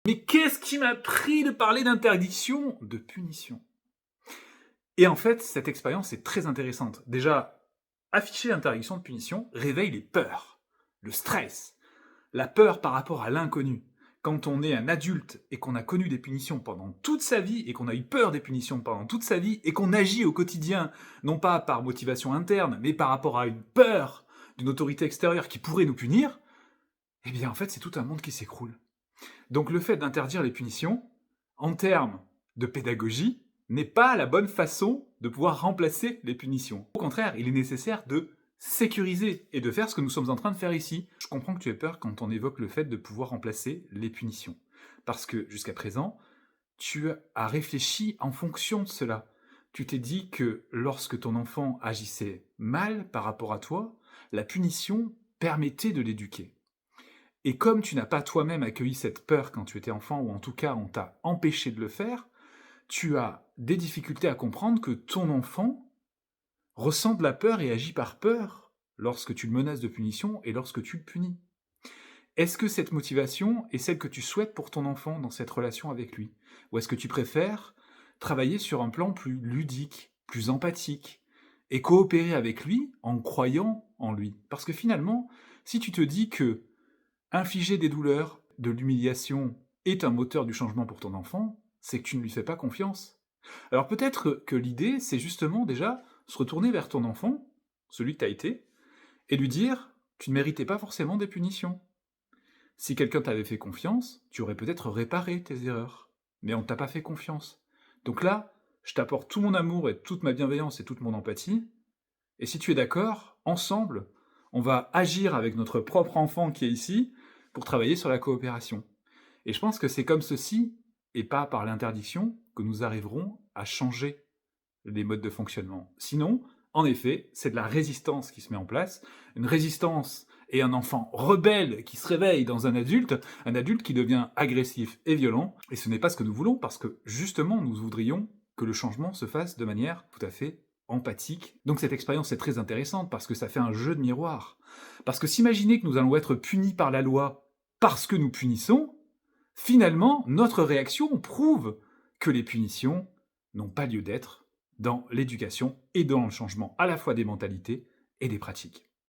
Mais qu'est-ce qui m'a pris de parler d'interdiction, de punition? Et en fait, cette expérience est très intéressante. Déjà, afficher l'interdiction de punition réveille les peurs, le stress, la peur par rapport à l'inconnu. Quand on est un adulte et qu'on a connu des punitions pendant toute sa vie, et qu'on a eu peur des punitions pendant toute sa vie, et qu'on agit au quotidien, non pas par motivation interne, mais par rapport à une peur d'une autorité extérieure qui pourrait nous punir, eh bien en fait c'est tout un monde qui s'écroule. Donc le fait d'interdire les punitions, en termes de pédagogie, n'est pas la bonne façon de pouvoir remplacer les punitions. Au contraire, il est nécessaire de sécuriser et de faire ce que nous sommes en train de faire ici. Je comprends que tu aies peur quand on évoque le fait de pouvoir remplacer les punitions. Parce que jusqu'à présent, tu as réfléchi en fonction de cela. Tu t'es dit que lorsque ton enfant agissait mal par rapport à toi, la punition permettait de l'éduquer. Et comme tu n'as pas toi-même accueilli cette peur quand tu étais enfant, ou en tout cas on t'a empêché de le faire, tu as des difficultés à comprendre que ton enfant ressent de la peur et agit par peur lorsque tu le menaces de punition et lorsque tu le punis. Est-ce que cette motivation est celle que tu souhaites pour ton enfant dans cette relation avec lui? Ou est-ce que tu préfères travailler sur un plan plus ludique, plus empathique, et coopérer avec lui en croyant en lui? Parce que finalement, si tu te dis que infliger des douleurs, de l'humiliation est un moteur du changement pour ton enfant, c'est que tu ne lui fais pas confiance. Alors peut-être que l'idée, c'est justement déjà se retourner vers ton enfant, celui que tu as été, et lui dire: «Tu ne méritais pas forcément des punitions. Si quelqu'un t'avait fait confiance, tu aurais peut-être réparé tes erreurs, mais on ne t'a pas fait confiance. Donc là, je t'apporte tout mon amour et toute ma bienveillance et toute mon empathie, et si tu es d'accord, ensemble, on va agir avec notre propre enfant qui est ici pour travailler sur la coopération.» Et je pense que c'est comme ceci, et pas par l'interdiction, que nous arriverons à changer les modes de fonctionnement. Sinon, en effet, c'est de la résistance qui se met en place, une résistance et un enfant rebelle qui se réveille dans un adulte qui devient agressif et violent, et ce n'est pas ce que nous voulons, parce que justement, nous voudrions que le changement se fasse de manière tout à fait empathique. Donc cette expérience est très intéressante, parce que ça fait un jeu de miroir. Parce que s'imaginer que nous allons être punis par la loi parce que nous punissons, finalement, notre réaction prouve que les punitions n'ont pas lieu d'être dans l'éducation et dans le changement à la fois des mentalités et des pratiques.